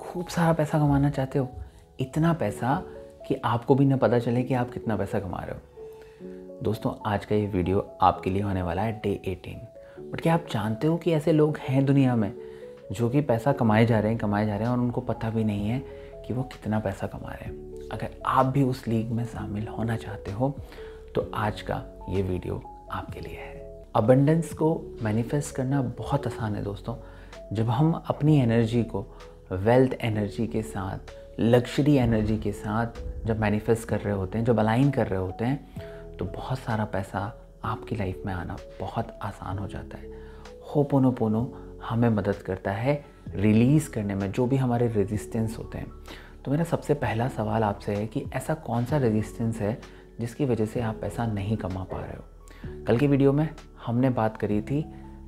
खूब सारा पैसा कमाना चाहते हो, इतना पैसा कि आपको भी ना पता चले कि आप कितना पैसा कमा रहे हो। दोस्तों, आज का ये वीडियो आपके लिए होने वाला है डे 18। बट क्या आप जानते हो कि ऐसे लोग हैं दुनिया में जो कि पैसा कमाए जा रहे हैं और उनको पता भी नहीं है कि वो कितना पैसा कमा रहे हैं। अगर आप भी उस लीग में शामिल होना चाहते हो तो आज का ये वीडियो आपके लिए है। अबंडेंस को मैनिफेस्ट करना बहुत आसान है दोस्तों। जब हम अपनी एनर्जी को वेल्थ एनर्जी के साथ, लग्जरी एनर्जी के साथ जब मैनिफेस्ट कर रहे होते हैं, जब अलाइन कर रहे होते हैं, तो बहुत सारा पैसा आपकी लाइफ में आना बहुत आसान हो जाता है। होपोनोपोनो हमें मदद करता है रिलीज़ करने में जो भी हमारे रेजिस्टेंस होते हैं। तो मेरा सबसे पहला सवाल आपसे है कि ऐसा कौन सा रेजिस्टेंस है जिसकी वजह से आप पैसा नहीं कमा पा रहे हो। कल की वीडियो में हमने बात करी थी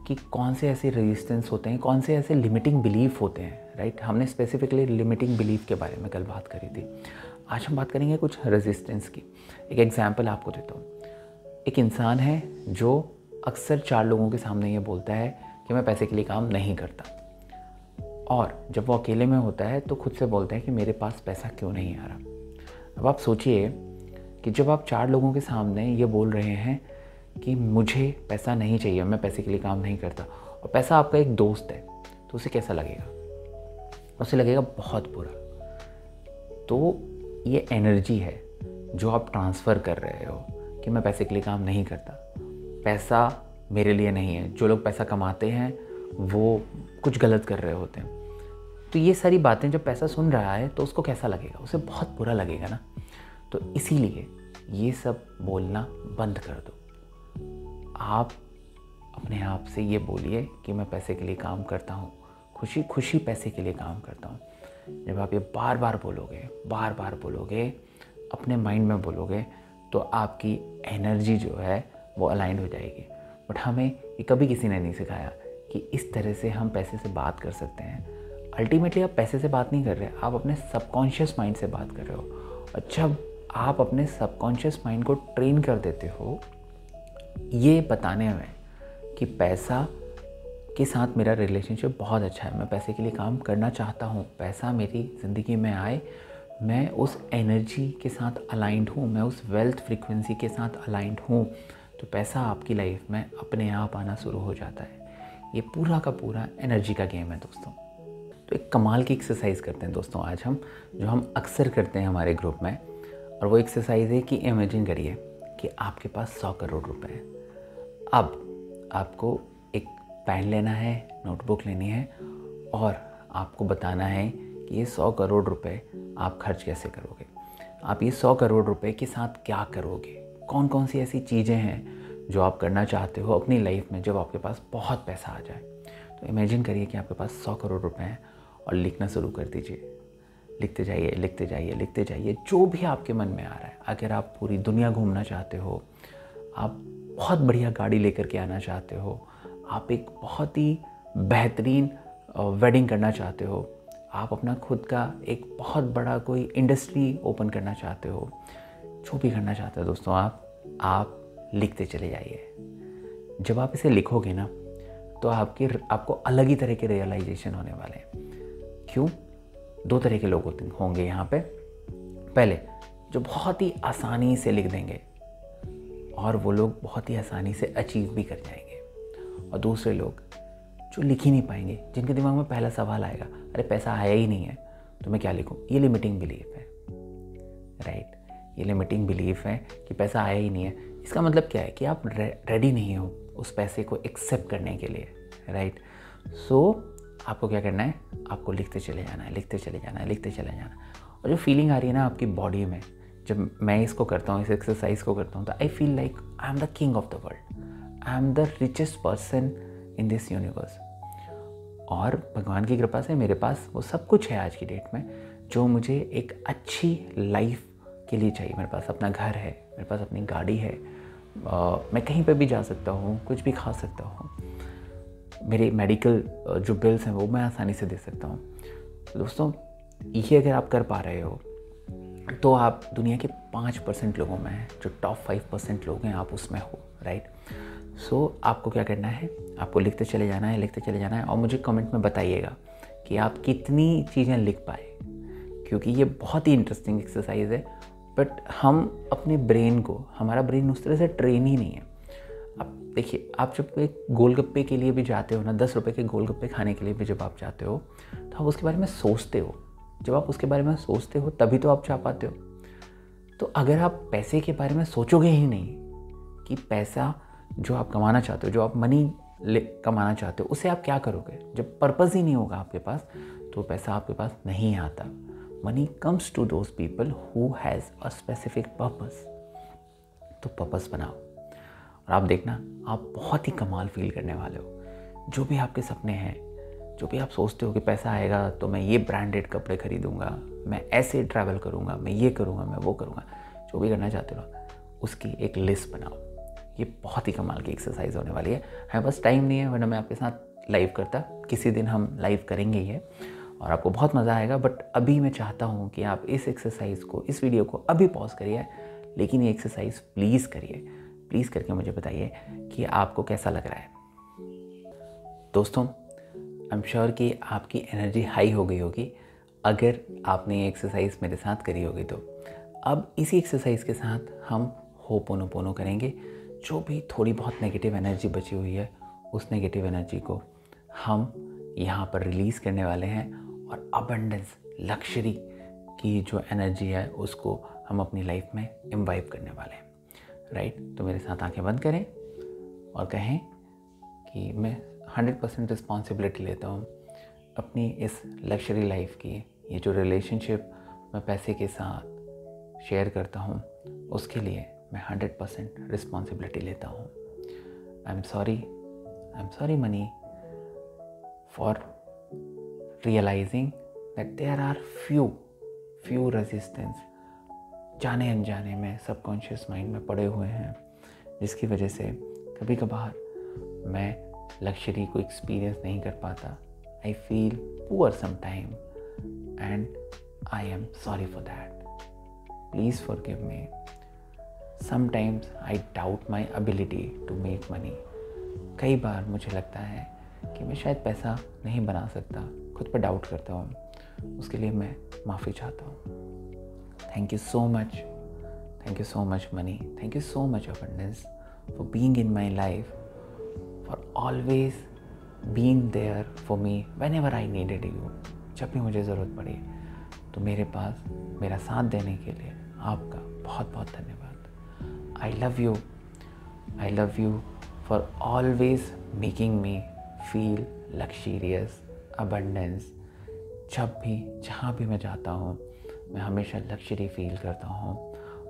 कि कौन से ऐसे रेजिस्टेंस होते हैं, कौन से ऐसे लिमिटिंग बिलीफ होते हैं, राइट। हमने स्पेसिफिकली लिमिटिंग बिलीफ के बारे में कल बात करी थी। आज हम बात करेंगे कुछ रेजिस्टेंस की। एक एग्जांपल आपको देता हूँ। एक इंसान है जो अक्सर 4 लोगों के सामने ये बोलता है कि मैं पैसे के लिए काम नहीं करता, और जब वो अकेले में होता है तो खुद से बोलता है कि मेरे पास पैसा क्यों नहीं आ रहा। अब आप सोचिए कि जब आप 4 लोगों के सामने ये बोल रहे हैं कि मुझे पैसा नहीं चाहिए, मैं पैसे के लिए काम नहीं करता, और पैसा आपका एक दोस्त है, तो उसे कैसा लगेगा? उसे लगेगा बहुत बुरा। तो ये एनर्जी है जो आप ट्रांसफ़र कर रहे हो कि मैं पैसे के लिए काम नहीं करता, पैसा मेरे लिए नहीं है। जो लोग पैसा कमाते हैं वो कुछ गलत कर रहे होते हैं। तो ये सारी बातें जब पैसा सुन रहा है तो उसको कैसा लगेगा? उसे बहुत बुरा लगेगा ना। तो इसीलिए ये सब बोलना बंद कर दो। आप अपने आप से ये बोलिए कि मैं पैसे के लिए काम करता हूँ, खुशी खुशी पैसे के लिए काम करता हूँ। जब आप ये बार बार बोलोगे, अपने माइंड में बोलोगे, तो आपकी एनर्जी जो है वो अलाइंड हो जाएगी। बट हमें ये कभी किसी ने नहीं सिखाया कि इस तरह से हम पैसे से बात कर सकते हैं। अल्टीमेटली आप पैसे से बात नहीं कर रहे, आप अपने सबकॉन्शियस माइंड से बात कर रहे हो। और जब आप अपने सबकॉन्शियस माइंड को ट्रेन कर देते हो ये बताने में कि पैसा के साथ मेरा रिलेशनशिप बहुत अच्छा है, मैं पैसे के लिए काम करना चाहता हूँ, पैसा मेरी ज़िंदगी में आए, मैं उस एनर्जी के साथ अलाइंड हूँ, मैं उस वेल्थ फ्रीक्वेंसी के साथ अलाइंड हूँ, तो पैसा आपकी लाइफ में अपने आप आना शुरू हो जाता है। ये पूरा का पूरा एनर्जी का गेम है दोस्तों। तो एक कमाल की एक्सरसाइज करते हैं दोस्तों आज हम, जो हम अक्सर करते हैं हमारे ग्रुप में। और वो एक्सरसाइज है कि इमेजिन करिए कि आपके पास 100 करोड़ रुपए हैं। अब आपको एक पेन लेना है, नोटबुक लेनी है, और आपको बताना है कि ये 100 करोड़ रुपए आप खर्च कैसे करोगे। आप ये 100 करोड़ रुपए के साथ क्या करोगे? कौन कौन सी ऐसी चीज़ें हैं जो आप करना चाहते हो अपनी लाइफ में जब आपके पास बहुत पैसा आ जाए। तो इमेजिन करिए कि आपके पास 100 करोड़ रुपए हैं और लिखना शुरू कर दीजिए। लिखते जाइए जो भी आपके मन में आ रहा है। अगर आप पूरी दुनिया घूमना चाहते हो, आप बहुत बढ़िया गाड़ी लेकर के आना चाहते हो, आप एक बहुत ही बेहतरीन वेडिंग करना चाहते हो, आप अपना खुद का एक बहुत बड़ा कोई इंडस्ट्री ओपन करना चाहते हो, जो भी करना चाहते हो दोस्तों, आप लिखते चले जाइए। जब आप इसे लिखोगे ना तो आपको अलग ही तरह के रियलाइजेशन होने वाले हैं। क्यों? 2 तरह के लोग होंगे यहाँ पे। पहले जो बहुत ही आसानी से लिख देंगे और वो लोग बहुत ही आसानी से अचीव भी कर जाएंगे, और दूसरे लोग जो लिख ही नहीं पाएंगे, जिनके दिमाग में पहला सवाल आएगा, अरे पैसा आया ही नहीं है तो मैं क्या लिखूं। ये लिमिटिंग बिलीफ है, राइट। ये लिमिटिंग बिलीफ है कि पैसा आया ही नहीं है। इसका मतलब क्या है कि आप रेडी नहीं हो उस पैसे को एक्सेप्ट करने के लिए, राइट। सो आपको क्या करना है? आपको लिखते चले जाना है। और जो फीलिंग आ रही है ना आपकी बॉडी में, जब मैं इसको करता हूँ, इस एक्सरसाइज को करता हूँ, तो I feel like I am the king of the world, I am the richest person in this universe. और भगवान की कृपा से मेरे पास वो सब कुछ है आज की डेट में जो मुझे एक अच्छी लाइफ के लिए चाहिए। मेरे पास अपना घर है, मेरे पास अपनी गाड़ी है, मैं कहीं पर भी जा सकता हूँ, कुछ भी खा सकता हूँ, मेरे मेडिकल जो बिल्स हैं वो मैं आसानी से दे सकता हूँ। तो दोस्तों, ये अगर आप कर पा रहे हो तो आप दुनिया के 5% लोगों में हैं, जो टॉप 5% लोग हैं आप उसमें हो, राइट। सो आपको क्या करना है? आपको लिखते चले जाना है और मुझे कमेंट में बताइएगा कि आप कितनी चीज़ें लिख पाए, क्योंकि ये बहुत ही इंटरेस्टिंग एक्सरसाइज है। बट हम अपने ब्रेन को, हमारा ब्रेन उस तरह से ट्रेन ही नहीं है। अब देखिए, आप जब एक गोलगप्पे के लिए भी जाते हो ना, 10 रुपये के गोलगप्पे खाने के लिए भी जब आप जाते हो तो आप उसके बारे में सोचते हो। जब आप उसके बारे में सोचते हो तभी तो आप जा पाते हो। तो अगर आप पैसे के बारे में सोचोगे ही नहीं कि पैसा जो आप कमाना चाहते हो, जो आप मनी कमाना चाहते हो, उसे आप क्या करोगे, जब पर्पज़ ही नहीं होगा आपके पास, तो पैसा आपके पास नहीं आता। Money comes to those people who has a specific purpose. तो पर्पज़ बनाओ और आप देखना, आप बहुत ही कमाल फील करने वाले हो। जो भी आपके सपने हैं, जो भी आप सोचते हो कि पैसा आएगा तो मैं ये ब्रांडेड कपड़े खरीदूंगा, मैं ऐसे ट्रैवल करूंगा, मैं ये करूंगा, मैं वो करूंगा, जो भी करना चाहते हो उसकी एक लिस्ट बनाओ। ये बहुत ही कमाल की एक्सरसाइज होने वाली है। हमें बस टाइम नहीं है, वरना मैं आपके साथ लाइव करता। किसी दिन हम लाइव करेंगे ये और आपको बहुत मज़ा आएगा। बट अभी मैं चाहता हूँ कि आप इस एक्सरसाइज को, इस वीडियो को अभी पॉज करिए, लेकिन ये एक्सरसाइज प्लीज़ करिए। प्लीज़ करके मुझे बताइए कि आपको कैसा लग रहा है। दोस्तों, आई एम श्योर कि आपकी एनर्जी हाई हो गई होगी अगर आपने ये एक्सरसाइज मेरे साथ करी होगी। तो अब इसी एक्सरसाइज के साथ हम होपोनोपोनो करेंगे। जो भी थोड़ी बहुत नेगेटिव एनर्जी बची हुई है, उस नेगेटिव एनर्जी को हम यहाँ पर रिलीज़ करने वाले हैं और अबंडेंस, लग्जरी की जो एनर्जी है उसको हम अपनी लाइफ में इम्बाइब करने वाले हैं। राइट? तो मेरे साथ आंखें बंद करें और कहें कि मैं 100% रिस्पॉन्सिबिलिटी लेता हूँ अपनी इस लग्जरी लाइफ की। ये जो रिलेशनशिप मैं पैसे के साथ शेयर करता हूँ, उसके लिए मैं 100% रिस्पॉन्सिबिलिटी लेता हूँ। I am sorry money for realising that there are few resistance जाने अनजाने में सबकॉन्शियस माइंड में पड़े हुए हैं, जिसकी वजह से कभी कभार मैं लग्जरी को एक्सपीरियंस नहीं कर पाता। I feel poor sometime and I am sorry for that. Please forgive me. Sometimes I doubt my ability to make money. कई बार मुझे लगता है कि मैं शायद पैसा नहीं बना सकता, खुद पर डाउट करता हूँ। उसके लिए मैं माफ़ी चाहता हूँ। Thank you so much money, thank you so much abundance for being in my life, for always being there for me whenever I needed you। जब भी मुझे ज़रूरत पड़ी तो मेरे पास मेरा साथ देने के लिए आपका बहुत बहुत धन्यवाद। I love you for always making me feel luxurious, abundance। जब भी जहाँ भी मैं जाता हूँ मैं हमेशा लग्जरी फील करता हूँ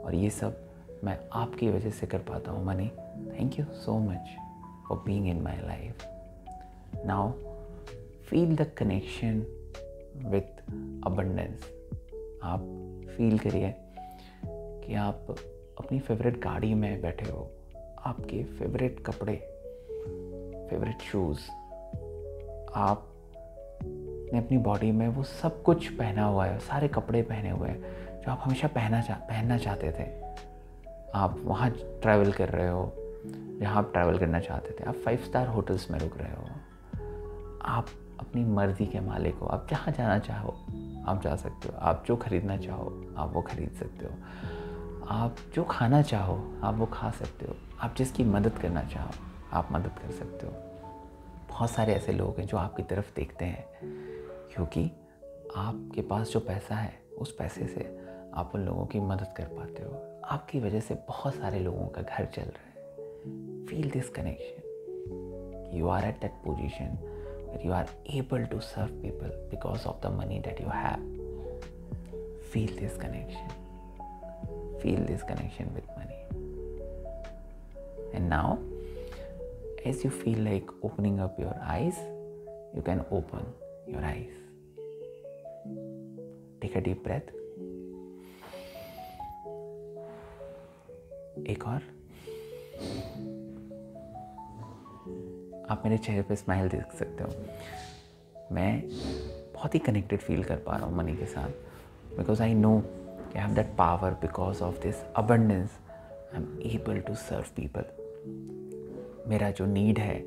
और ये सब मैं आपकी वजह से कर पाता हूँ money. Thank you so much for being in my life. Now feel the connection with abundance. आप फील करिए कि आप अपनी फेवरेट गाड़ी में बैठे हो, आपके फेवरेट कपड़े, फेवरेट शूज़, आप ने अपनी बॉडी में वो सब कुछ पहना हुआ है, सारे कपड़े पहने हुए हैं जो आप हमेशा पहनना चाहते थे। आप वहाँ ट्रैवल कर रहे हो जहाँ आप ट्रैवल करना चाहते थे। आप 5 स्टार होटल्स में रुक रहे हो। आप अपनी मर्ज़ी के मालिक हो। आप जहाँ जाना चाहो आप जा सकते हो। आप जो खरीदना चाहो आप वो खरीद सकते हो। आप जो खाना चाहो आप वो खा सकते हो। आप जिसकी मदद करना चाहो आप मदद कर सकते हो। बहुत सारे ऐसे लोग हैं जो आपकी तरफ देखते हैं, क्योंकि आपके पास जो पैसा है उस पैसे से आप उन लोगों की मदद कर पाते हो। आपकी वजह से बहुत सारे लोगों का घर चल रहा है। Feel this connection. You are at that position where you are able to serve people because of the money that you have. Feel this connection. Feel this connection with money. And now, as you feel like opening up your eyes, you can open your eyes. Take a deep breath. एक और। आप मेरे चेहरे पे smile देख सकते हो। मैं बहुत ही कनेक्टेड फील कर पा रहा हूँ मनी के साथ, because I know I have that power. Because of this abundance I am able to serve people. मेरा जो नीड है,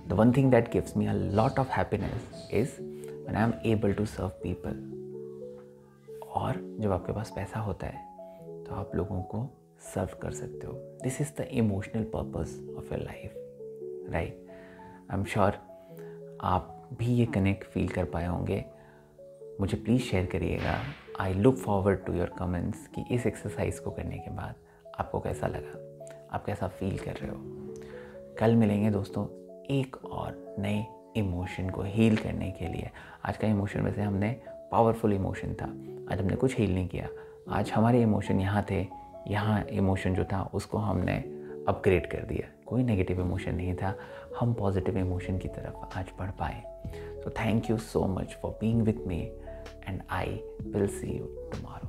the one thing that gives me a lot of happiness is when I am able to serve people. और जब आपके पास पैसा होता है तो आप लोगों को सर्व कर सकते हो। This is the emotional purpose of your life, right. I am sure आप भी ये कनेक्ट फील कर पाए होंगे। मुझे प्लीज़ शेयर करिएगा। I look forward to your comments कि इस एक्सरसाइज को करने के बाद आपको कैसा लगा, आप कैसा फील कर रहे हो। कल मिलेंगे दोस्तों एक और नए इमोशन को हील करने के लिए। आज का इमोशन वैसे हमने पावरफुल इमोशन था, आज हमने कुछ हील नहीं किया। आज हमारे इमोशन यहाँ थे, यहाँ इमोशन जो था उसको हमने अपग्रेड कर दिया। कोई नेगेटिव इमोशन नहीं था, हम पॉजिटिव इमोशन की तरफ आज बढ़ पाए। So thank you so much for being with me and I will see you tomorrow.